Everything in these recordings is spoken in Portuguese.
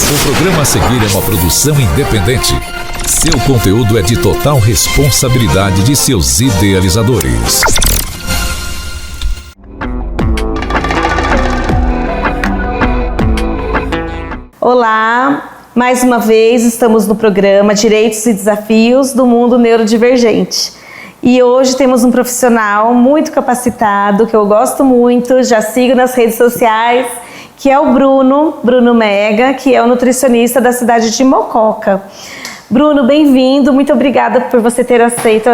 O programa a seguir é uma produção independente. Seu conteúdo é de total responsabilidade de seus idealizadores. Olá, mais uma vez estamos no programa Direitos e Desafios do Mundo Neurodivergente. E hoje temos um profissional muito capacitado, que eu gosto muito, já sigo nas redes sociais, que é o Bruno Mega, que é o nutricionista da cidade de Mococa. Bruno, bem-vindo, muito obrigada por você ter aceito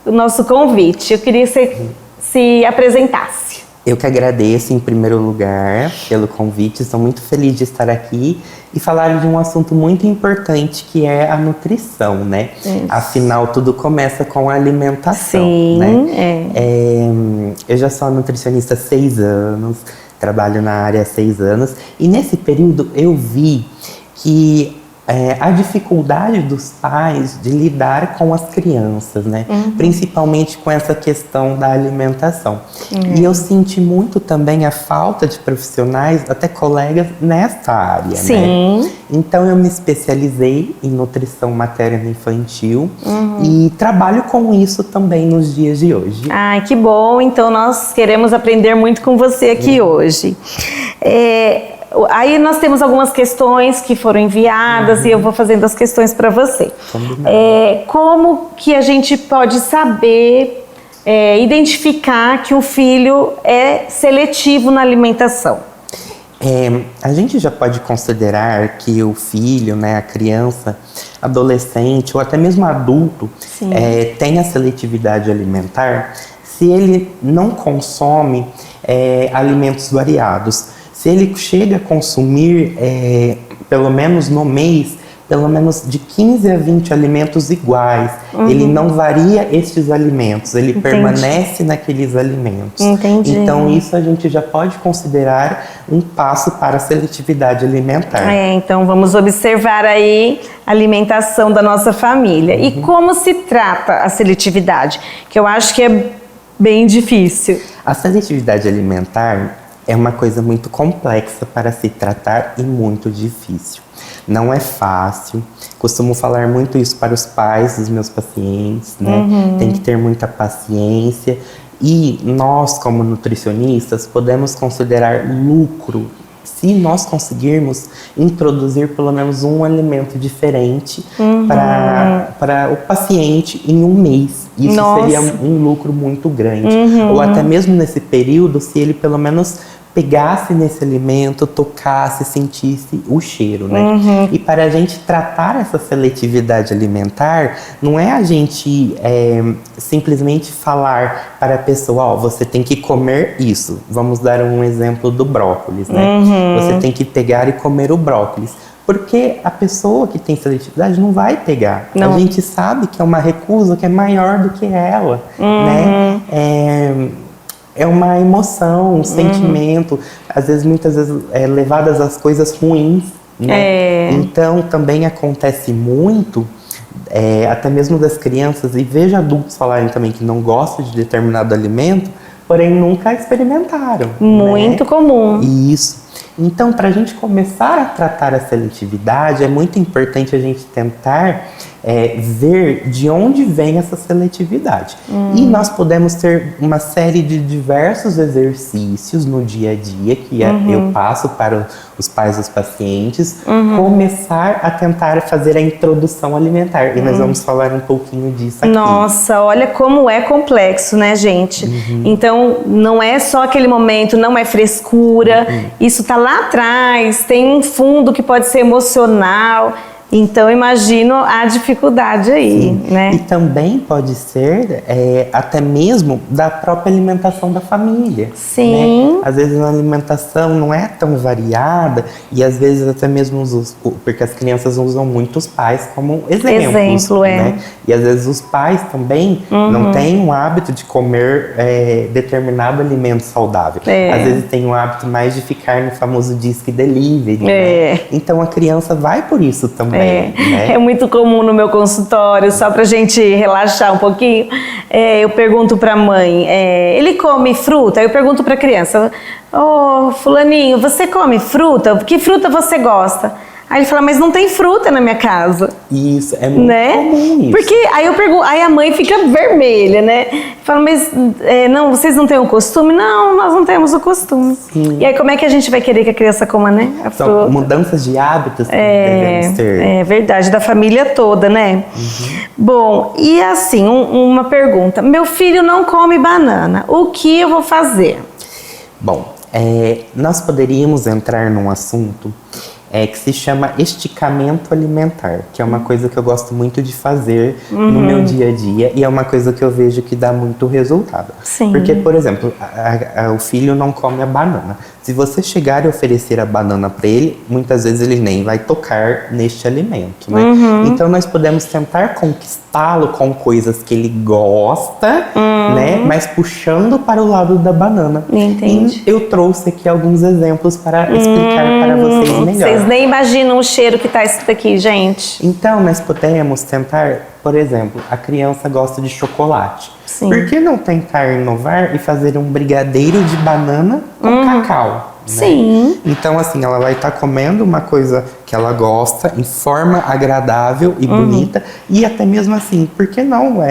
o nosso convite. Eu queria que você se apresentasse. Eu que agradeço, em primeiro lugar, pelo convite. Estou muito feliz de estar aqui e falar de um assunto muito importante, que é a nutrição, né? Isso. Afinal, tudo começa com a alimentação. Sim, né? Eu já sou nutricionista há 6 anos, trabalho na área há 6 anos, e nesse período eu vi que a dificuldade dos pais de lidar com as crianças, né? Principalmente com essa questão da alimentação. E eu senti muito também a falta de profissionais, até colegas, nessa área, Sim. né? Então eu me especializei em nutrição materna infantil e trabalho com isso também nos dias de hoje. Ai, que bom! Então nós queremos aprender muito com você aqui hoje. Aí nós temos algumas questões que foram enviadas e eu vou fazendo as questões para você. Como que a gente pode saber, identificar que o filho é seletivo na alimentação? A gente já pode considerar que o filho, né, a criança, adolescente ou até mesmo adulto, tem a seletividade alimentar se ele não consome alimentos variados. Se ele chega a consumir, pelo menos no mês, pelo menos de 15 a 20 alimentos iguais, ele não varia estes alimentos, ele permanece naqueles alimentos. Entendi. Então isso a gente já pode considerar um passo para a seletividade alimentar. Então vamos observar aí a alimentação da nossa família. E como se trata a seletividade? Que eu acho que é bem difícil. A seletividade alimentar é uma coisa muito complexa para se tratar e muito difícil. Não é fácil. Costumo falar muito isso para os pais dos meus pacientes, né? Tem que ter muita paciência. E nós, como nutricionistas, podemos considerar lucro se nós conseguirmos introduzir pelo menos um alimento diferente para o paciente em um mês. Isso seria um lucro muito grande. Ou até mesmo nesse período, se ele pelo menos pegasse nesse alimento, tocasse, sentisse o cheiro, né? E para a gente tratar essa seletividade alimentar, não é a gente simplesmente falar para a pessoa, você tem que comer isso. Vamos dar um exemplo do brócolis, né? Você tem que pegar e comer o brócolis. Porque a pessoa que tem seletividade não vai pegar. Não. A gente sabe que é uma recusa que é maior do que ela, né? É uma emoção, um sentimento, às vezes, muitas vezes, levadas às coisas ruins, né? Então, também acontece muito, até mesmo das crianças, e vejo adultos falarem também que não gostam de determinado alimento, porém nunca experimentaram. Muito comum. Isso. Então, para a gente começar a tratar a seletividade, é muito importante a gente tentar ver de onde vem essa seletividade. E nós podemos ter uma série de diversos exercícios no dia a dia que eu passo para os pais dos pacientes, começar a tentar fazer a introdução alimentar. E nós vamos falar um pouquinho disso aqui. Nossa, olha como é complexo, né, gente? Então, não é só aquele momento, não é frescura, isso tá lá atrás, tem um fundo que pode ser emocional. Então, imagino a dificuldade aí, né? E também pode ser até mesmo da própria alimentação da família. Sim. Né? Às vezes a alimentação não é tão variada e às vezes até mesmo porque as crianças usam muito os pais como exemplos. Né? E às vezes os pais também não têm o hábito de comer determinado alimento saudável. Às vezes tem o hábito mais de ficar no famoso disque delivery. Né? Então a criança vai por isso também. Né? É muito comum no meu consultório, só pra gente relaxar um pouquinho, eu pergunto pra mãe, ele come fruta? Eu pergunto pra criança, fulaninho, você come fruta? Que fruta você gosta? Aí ele fala, mas não tem fruta na minha casa. Isso, é muito Né? comum isso. Porque aí eu pergunto, aí a mãe fica vermelha, né? Fala, mas não, vocês não têm o costume? Não, nós não temos o costume. Sim. E aí como é que a gente vai querer que a criança coma, né? A São fruta. mudanças de hábitos que devemos ter. É verdade, da família toda, né? Bom, e assim, uma pergunta. Meu filho não come banana, o que eu vou fazer? Bom, nós poderíamos entrar num assunto que se chama esticamento alimentar, que é uma coisa que eu gosto muito de fazer no meu dia a dia e é uma coisa que eu vejo que dá muito resultado. Sim. Porque, por exemplo, o filho não come a banana. Se você chegar e oferecer a banana para ele, muitas vezes ele nem vai tocar neste alimento, né? Então nós podemos tentar conquistá-lo com coisas que ele gosta, né? Mas puxando para o lado da banana. Entendi. E eu trouxe aqui alguns exemplos para explicar para vocês melhor. Vocês nem imaginam o cheiro que tá isso daqui, gente. Então, nós podemos tentar, por exemplo, a criança gosta de chocolate. Sim. Por que não tentar inovar e fazer um brigadeiro de banana com cacau? Né? Sim. Então, assim, ela vai estar comendo uma coisa que ela gosta, em forma agradável e bonita. E até mesmo assim, por que não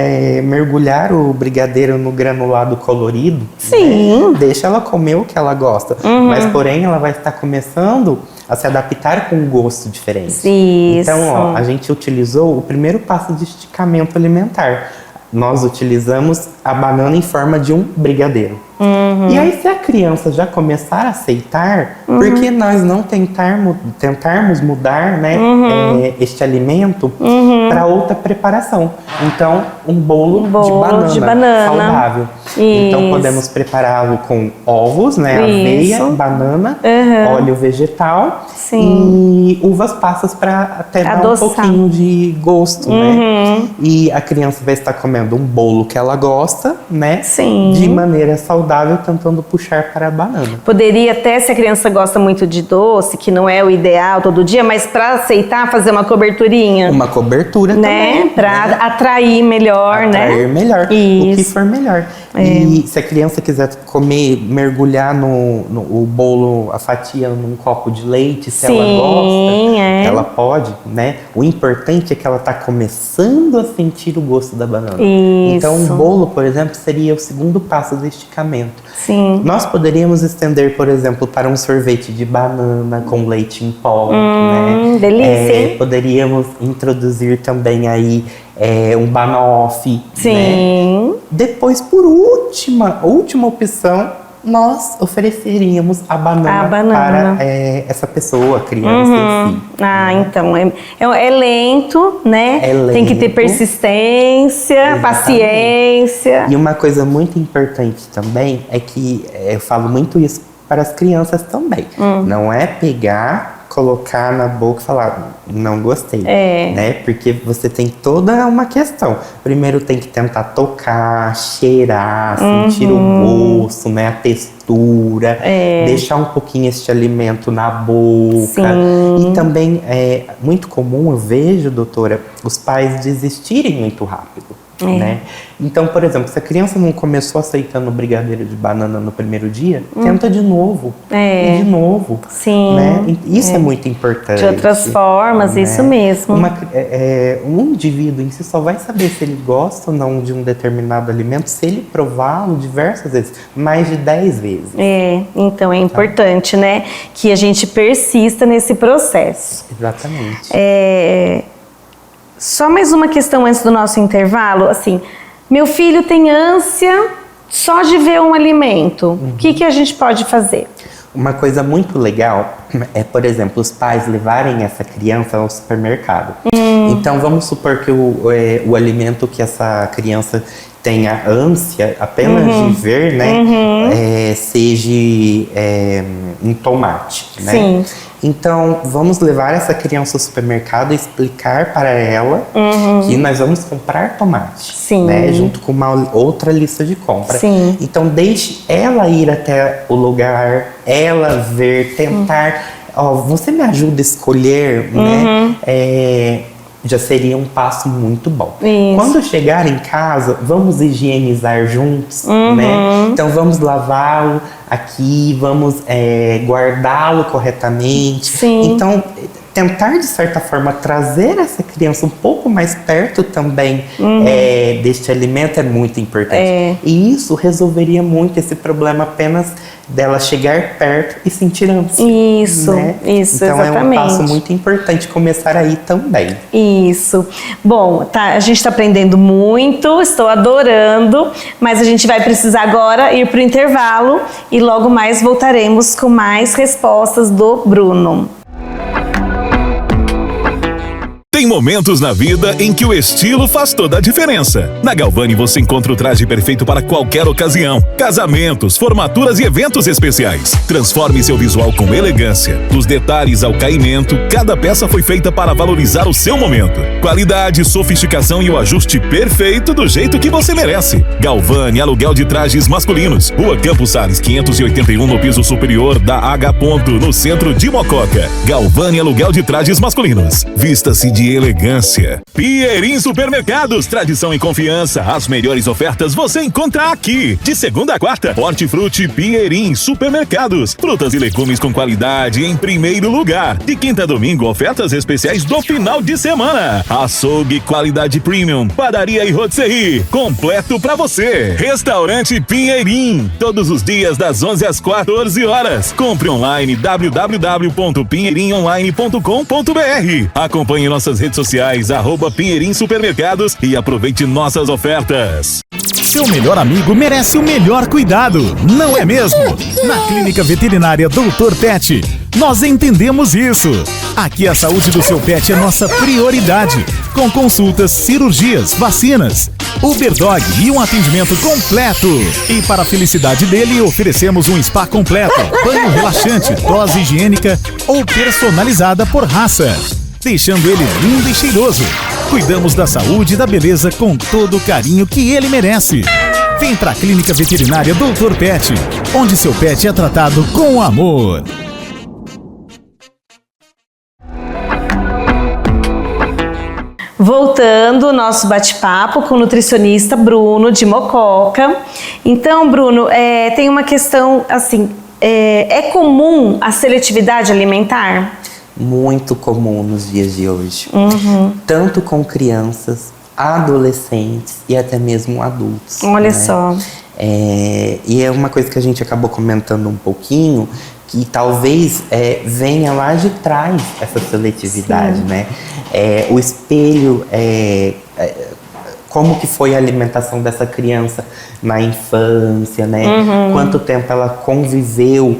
mergulhar o brigadeiro no granulado colorido? Sim. Né? Deixa ela comer o que ela gosta. Mas, porém, ela vai estar começando a se adaptar com um gosto diferente. Isso. Então, a gente utilizou o primeiro passo de esticamento alimentar. Nós utilizamos a banana em forma de um brigadeiro. E aí, se a criança já começar a aceitar, por que nós não tentarmos mudar, né, este alimento para outra preparação? Então, um bolo de banana saudável. Isso. Então, podemos prepará-lo com ovos, né, aveia, banana, óleo vegetal e uvas passas para até dar um pouquinho de gosto, né? E a criança vai estar comendo um bolo que ela gosta, né? Sim. De maneira saudável, tentando puxar para a banana. Poderia até, se a criança gosta muito de doce, que não é o ideal todo dia, mas para aceitar, fazer uma coberturinha. Uma cobertura também. Para atrair melhor, atrair melhor. Isso. O que for melhor. E se a criança quiser comer, mergulhar o bolo, a fatia num copo de leite, se ela gosta, ela pode, né? O importante é que ela está começando a sentir o gosto da banana. Isso. Então, um bolo, por exemplo, seria o segundo passo do esticamento. Sim. Nós poderíamos estender, por exemplo, para um sorvete de banana com leite em pó, né? Delícia, hein? Poderíamos introduzir também aí um banoffee, Sim. né? Depois, por última opção, nós ofereceríamos a banana para essa pessoa, a criança em si. Então, é lento, né? É lento. Tem que ter persistência, Exatamente. Paciência. E uma coisa muito importante também é que eu falo muito isso para as crianças também. Não é pegar, colocar na boca e falar, não gostei, né? Porque você tem toda uma questão. Primeiro tem que tentar tocar, cheirar, sentir o gosto, né? A textura, deixar um pouquinho este alimento na boca. Sim. E também é muito comum, eu vejo, doutora, os pais desistirem muito rápido. Né? Então, por exemplo, se a criança não começou aceitando o brigadeiro de banana no primeiro dia, tenta de novo. E de novo. Sim. Né? Isso é muito importante. De outras formas, né? isso mesmo. Um indivíduo em si só vai saber se ele gosta ou não de um determinado alimento se ele prová-lo diversas vezes, mais de 10 vezes. Então é importante, né? Que a gente persista nesse processo. Exatamente. Só mais uma questão antes do nosso intervalo, assim, meu filho tem ânsia só de ver um alimento, o que a gente pode fazer? Uma coisa muito legal é, por exemplo, os pais levarem essa criança ao supermercado. Então vamos supor que o alimento que essa criança tenha ânsia apenas de ver, né, seja um tomate, né? Sim. Então, vamos levar essa criança ao supermercado e explicar para ela que nós vamos comprar tomate, Sim. né, junto com uma outra lista de compra. Sim. Então, deixe ela ir até o lugar, ela ver, tentar. Você me ajuda a escolher, né? Já seria um passo muito bom. Isso. Quando chegar em casa, vamos higienizar juntos, né? Então vamos lavá-lo aqui, vamos guardá-lo corretamente. Sim. Então tentar, de certa forma, trazer essa criança um pouco mais perto também deste alimento é muito importante. E isso resolveria muito esse problema apenas dela chegar perto e sentir ânsia. Isso, né? isso, então exatamente. É um passo muito importante começar aí também. Isso. Bom, a gente está aprendendo muito, estou adorando, mas a gente vai precisar agora ir para o intervalo e logo mais voltaremos com mais respostas do Bruno. Tem momentos na vida em que o estilo faz toda a diferença. Na Galvani você encontra o traje perfeito para qualquer ocasião. Casamentos, formaturas e eventos especiais. Transforme seu visual com elegância. Dos detalhes ao caimento, cada peça foi feita para valorizar o seu momento. Qualidade, sofisticação e o ajuste perfeito do jeito que você merece. Galvani, aluguel de trajes masculinos. Rua Campos Sales, 581 no piso superior da H. no centro de Mococa. Galvani, aluguel de trajes masculinos. Vista-se de elegância. Pinheirinho Supermercados, tradição e confiança. As melhores ofertas você encontra aqui. De segunda a quarta, Hortifruti Pinheirinho Supermercados. Frutas e legumes com qualidade em primeiro lugar. De quinta a domingo, ofertas especiais do final de semana. Açougue qualidade premium. Padaria e rotisserie. Completo pra você. Restaurante Pinheirinho. Todos os dias das 11 às 14 horas. Compre online www.pinheirinhoonline.com.br. Acompanhe nossas redes sociais, @Pinheirinho Supermercados e aproveite nossas ofertas. Seu melhor amigo merece o melhor cuidado, não é mesmo? Na Clínica Veterinária Dr. Pet, nós entendemos isso. Aqui a saúde do seu pet é nossa prioridade, com consultas, cirurgias, vacinas, Uberdog e um atendimento completo. E para a felicidade dele, oferecemos um spa completo, banho relaxante, dose higiênica ou personalizada por raça, deixando ele lindo e cheiroso. Cuidamos da saúde e da beleza com todo o carinho que ele merece. Vem pra Clínica Veterinária Dr. Pet, onde seu pet é tratado com amor. Voltando, nosso bate-papo com o nutricionista Bruno de Mococa. Então, Bruno, tem uma questão assim, é comum a seletividade alimentar? Muito comum nos dias de hoje. Tanto com crianças, adolescentes e até mesmo adultos. Olha né? só. E é uma coisa que a gente acabou comentando um pouquinho, que talvez venha lá de trás essa seletividade, né? O espelho, como que foi a alimentação dessa criança na infância, né? Quanto tempo ela conviveu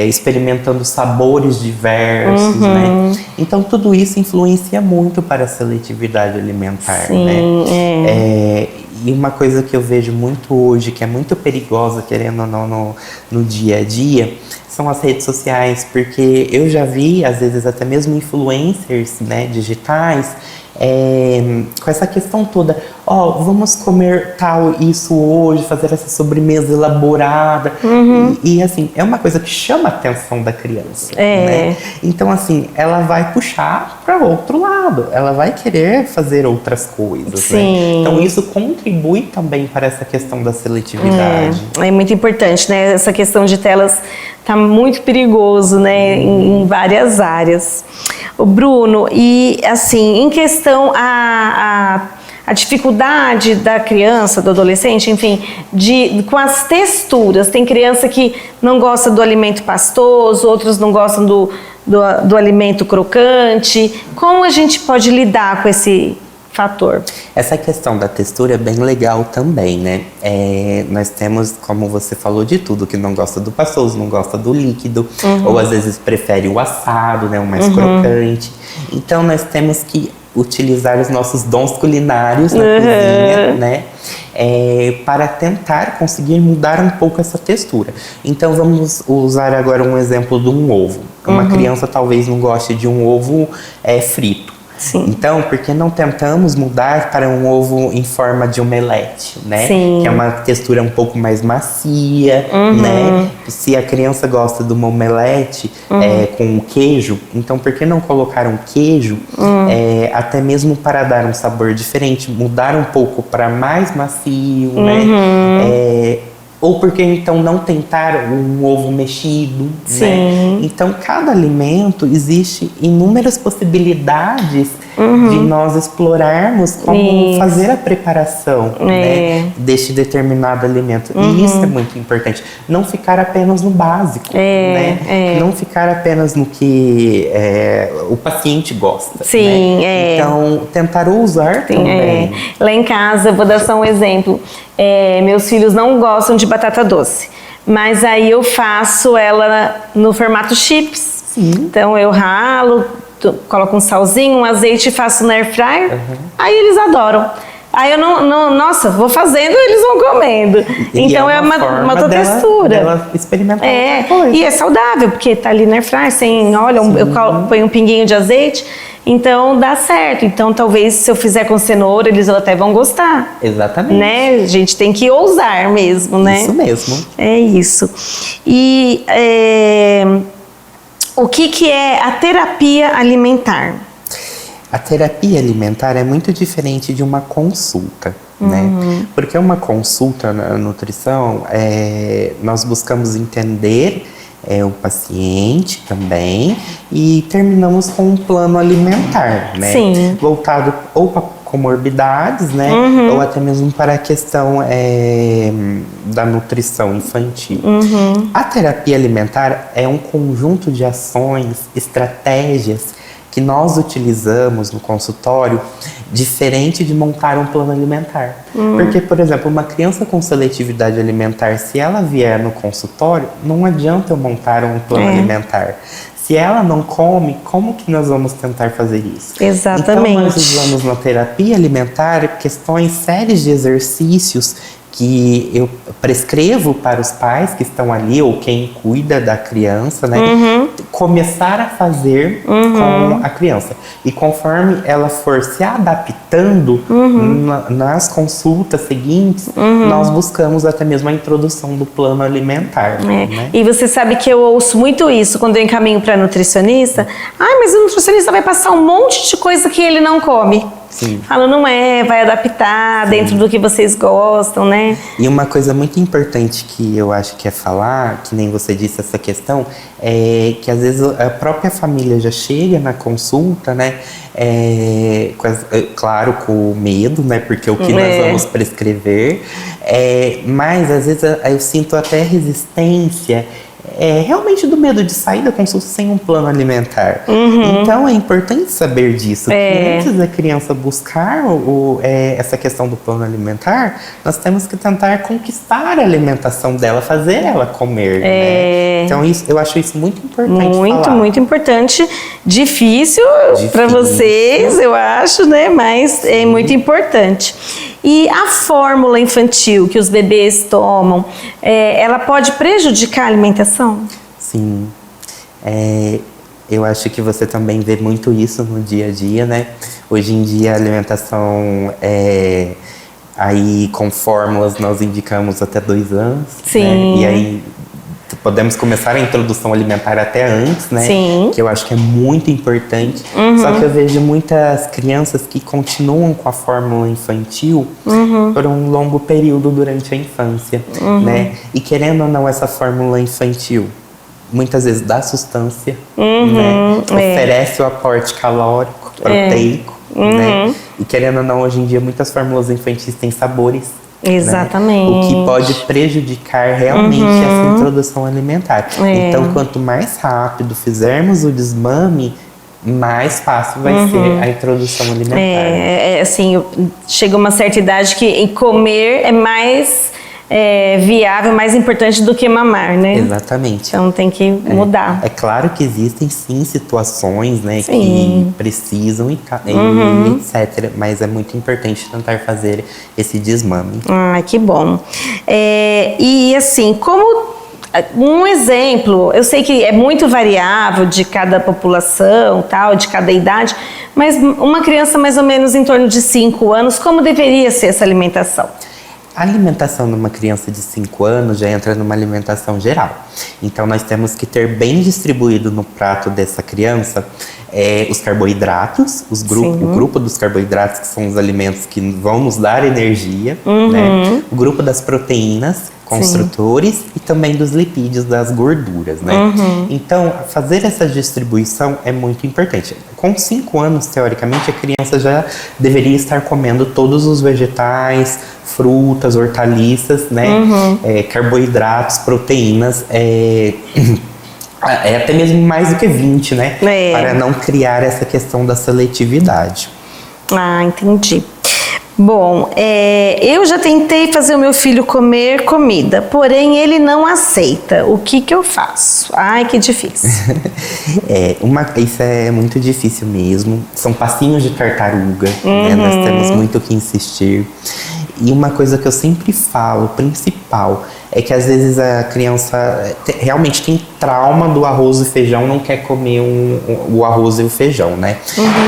experimentando sabores diversos, né? Então tudo isso influencia muito para a seletividade alimentar, né? E uma coisa que eu vejo muito hoje, que é muito perigosa, querendo ou não, no dia a dia, são as redes sociais, porque eu já vi, às vezes, até mesmo influencers, né, digitais, com essa questão toda, vamos comer tal isso hoje, fazer essa sobremesa elaborada, e assim, é uma coisa que chama a atenção da criança, né? Então assim, ela vai puxar para outro lado, ela vai querer fazer outras coisas, né? Então isso contribui também para essa questão da seletividade. É muito importante, né? Essa questão de telas tá muito perigoso, né? Em várias áreas. O Bruno, e assim, em questão a dificuldade da criança, do adolescente, enfim, com as texturas. Tem criança que não gosta do alimento pastoso, outros não gostam do alimento crocante. Como a gente pode lidar com esse fator? Essa questão da textura é bem legal também, né? Nós temos, como você falou, de tudo, que não gosta do pastoso, não gosta do líquido, ou às vezes prefere o assado, né? O mais crocante. Então nós temos que utilizar os nossos dons culinários na cozinha, né? Para tentar conseguir mudar um pouco essa textura. Então vamos usar agora um exemplo de um ovo. Uma criança talvez não goste de um ovo frito. Sim. Então, por que não tentamos mudar para um ovo em forma de omelete, né? Sim. Que é uma textura um pouco mais macia, né? Se a criança gosta de uma omelete com queijo, então por que não colocar um queijo até mesmo para dar um sabor diferente, mudar um pouco para mais macio, né? Ou porque então não tentar um ovo mexido, Sim. né? Então, cada alimento existe inúmeras possibilidades de nós explorarmos como fazer a preparação, né, deste determinado alimento. E isso é muito importante. Não ficar apenas no básico, né? Não ficar apenas no que o paciente gosta. Sim, né? Então, tentar usar também. Lá em casa, eu vou dar só um exemplo. Meus filhos não gostam de batata doce, mas aí eu faço ela no formato chips. Sim. Então eu ralo, coloco um salzinho, um azeite e faço no air fryer. Aí eles adoram. Aí eu nossa, vou fazendo e eles vão comendo. E então é uma outra textura. Dela experimentar outra coisa. E é saudável, porque tá ali no air fryer, sem óleo, eu ponho um pinguinho de azeite. Então dá certo. Então talvez se eu fizer com cenoura, eles até vão gostar. Exatamente. Né? A gente tem que ousar mesmo, né? Isso mesmo. É isso. E o que é a terapia alimentar? A terapia alimentar é muito diferente de uma consulta, né? Porque uma consulta na nutrição, nós buscamos entender o paciente também e terminamos com um plano alimentar, né? Sim. Voltado ou para comorbidades, né? Ou até mesmo para a questão da nutrição infantil. A terapia alimentar é um conjunto de ações, estratégias que nós utilizamos no consultório, diferente de montar um plano alimentar. Porque, por exemplo, uma criança com seletividade alimentar, se ela vier no consultório, não adianta eu montar um plano alimentar. Se ela não come, como que nós vamos tentar fazer isso? Exatamente. Então, nós usamos na terapia alimentar questões sérias de exercícios que eu prescrevo para os pais que estão ali, ou quem cuida da criança, né? Começar a fazer com a criança. E conforme ela for se adaptando nas consultas seguintes, nós buscamos até mesmo a introdução do plano alimentar. Né? E você sabe que eu ouço muito isso quando eu encaminho para nutricionista. Mas o nutricionista vai passar um monte de coisa que ele não come. Sim. Fala, vai adaptar dentro do que vocês gostam, né? E uma coisa muito importante que eu acho que é falar, que nem você disse essa questão, é que às vezes a própria família já chega na consulta, né? Claro, com medo, né? Porque o que nós vamos prescrever. Mas às vezes eu sinto até resistência. Realmente do medo de sair da consulta sem um plano alimentar. Então é importante saber disso. Que antes da criança buscar essa questão do plano alimentar, nós temos que tentar conquistar a alimentação dela, fazer ela comer. Né? Então eu acho isso muito importante. Muito importante. Difícil para vocês, eu acho, né? Mas é muito importante. E a fórmula infantil que os bebês tomam, ela pode prejudicar a alimentação? Sim. Eu acho que você também vê muito isso no dia a dia, né? Hoje em dia a alimentação aí com fórmulas nós indicamos até 2 anos. Sim. Né? E aí podemos começar a introdução alimentar até antes, né? Sim. Que eu acho que é muito importante. Só que eu vejo muitas crianças que continuam com a fórmula infantil por um longo período durante a infância, né? E querendo ou não, essa fórmula infantil muitas vezes dá sustância, né? Oferece o aporte calórico, proteico, né? E querendo ou não, hoje em dia muitas fórmulas infantis têm sabores. Exatamente. Né? O que pode prejudicar realmente essa introdução alimentar. Então, quanto mais rápido fizermos o desmame, mais fácil vai ser a introdução alimentar. Assim, chega uma certa idade que comer é mais viável, mais importante do que mamar, né? Exatamente. Então tem que mudar. É claro que existem sim situações, né, Sim. que precisam e etc. Mas é muito importante tentar fazer esse desmame. Que bom. E assim, como um exemplo, eu sei que é muito variável de cada população, tal, de cada idade, mas uma criança mais ou menos em torno de 5 anos, como deveria ser essa alimentação? A alimentação de uma criança de 5 anos já entra numa alimentação geral. Então, nós temos que ter bem distribuído no prato dessa criança os carboidratos, o grupo dos carboidratos, que são os alimentos que vão nos dar energia, né? O grupo das proteínas, construtores e também dos lipídios, das gorduras, né? Então, fazer essa distribuição é muito importante. Com 5 anos, teoricamente, a criança já deveria estar comendo todos os vegetais, frutas, hortaliças, né? Carboidratos, proteínas, até mesmo mais do que 20, né? Para não criar essa questão da seletividade. Ah, entendi. Bom, eu já tentei fazer o meu filho comer comida, porém ele não aceita. O que eu faço? Ai, que difícil. Isso é muito difícil mesmo. São passinhos de tartaruga, né? Nós temos muito que insistir. E uma coisa que eu sempre falo, principal, é que às vezes a criança realmente tem trauma do arroz e feijão, não quer comer o arroz e o feijão, né?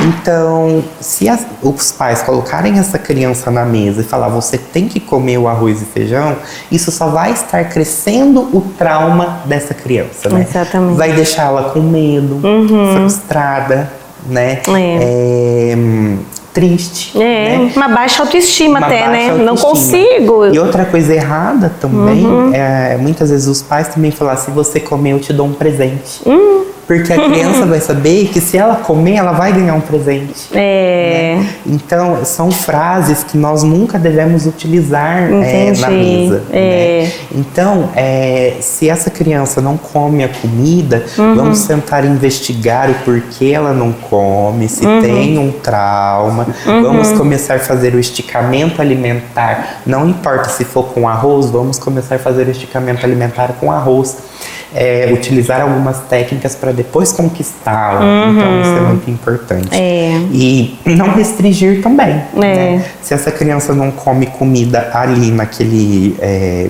Então, se os pais colocarem essa criança na mesa e falar, você tem que comer o arroz e feijão, isso só vai estar crescendo o trauma dessa criança, né? Exatamente. Vai deixá-la com medo, frustrada, né? Triste. Né? Uma baixa autoestima Uma até, baixa né? autoestima. Não consigo. E outra coisa errada também, muitas vezes os pais também falam, se você comer eu te dou um presente. Porque a criança vai saber que se ela comer, ela vai ganhar um presente. Né? Então, são frases que nós nunca devemos utilizar na mesa. Né? Então, se essa criança não come a comida, vamos tentar investigar o porquê ela não come, se tem um trauma. Vamos começar a fazer o esticamento alimentar. Não importa se for com arroz, vamos começar a fazer o esticamento alimentar com arroz. Utilizar algumas técnicas para depois conquistá-la. Então isso é muito importante. E não restringir também. Né? Se essa criança não come comida ali naquele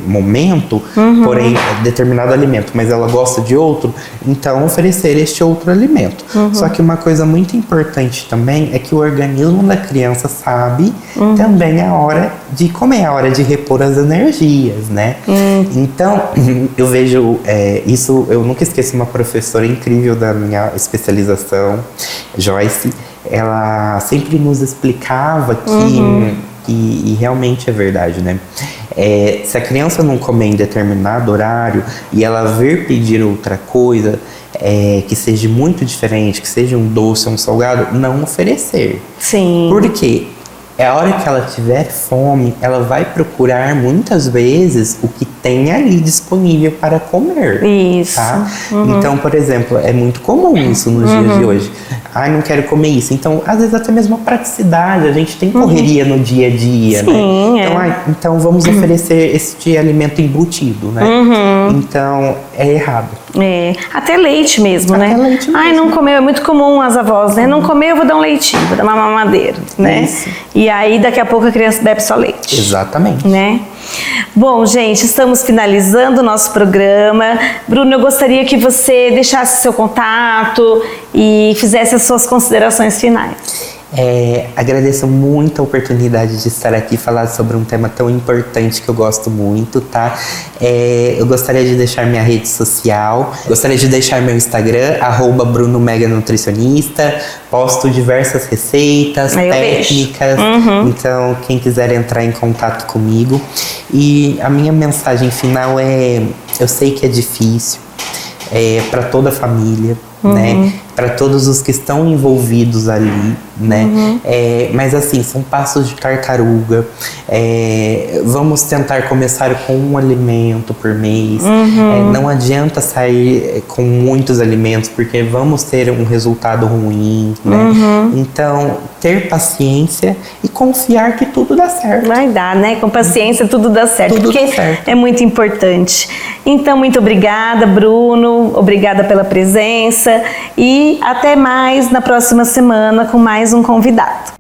momento, porém determinado alimento, mas ela gosta de outro, então oferecer este outro alimento. Só que uma coisa muito importante também é que o organismo da criança sabe também a hora de comer, a hora de repor as energias, né? Então eu vejo isso, eu nunca esqueço uma professora incrível da minha especialização, Joyce. Ela sempre nos explicava que, e realmente é verdade, né? Se a criança não comer em determinado horário e ela vir pedir outra coisa, que seja muito diferente, que seja um doce ou um salgado, não oferecer. Sim. Por quê? A hora que ela tiver fome, ela vai procurar muitas vezes o que tem ali disponível para comer. Isso. Tá? Então, por exemplo, é muito comum isso nos dias de hoje. Ai, não quero comer isso. Então, às vezes até mesmo a praticidade, a gente tem correria no dia a dia, Sim, né? Então, então vamos oferecer este alimento embutido, né? Então, é errado. Até leite mesmo, Até né? leite mesmo. Ai, não comeu, é muito comum as avós, né? Não comeu, eu vou dar um leitinho, vou dar uma mamadeira, né? Isso. E aí, daqui a pouco a criança bebe só leite. Exatamente. Né? Bom, gente, estamos finalizando o nosso programa. Bruno, eu gostaria que você deixasse seu contato e fizesse as suas considerações finais. Agradeço muito a oportunidade de estar aqui e falar sobre um tema tão importante que eu gosto muito, tá? Eu gostaria de deixar minha rede social, gostaria de deixar meu Instagram, @BrunoMegaNutricionista. Posto diversas receitas, técnicas, então quem quiser entrar em contato comigo. E a minha mensagem final eu sei que é difícil, para toda a família, né? Para todos os que estão envolvidos ali, né? Mas assim, são passos de tartaruga. Vamos tentar começar com um alimento por mês. Não adianta sair com muitos alimentos, porque vamos ter um resultado ruim, né? Então, ter paciência e confiar que tudo dá certo. Vai dar, né? Com paciência tudo dá certo. Tudo porque dá certo. É muito importante. Então, muito obrigada, Bruno. Obrigada pela presença. E até mais na próxima semana com mais um convidado.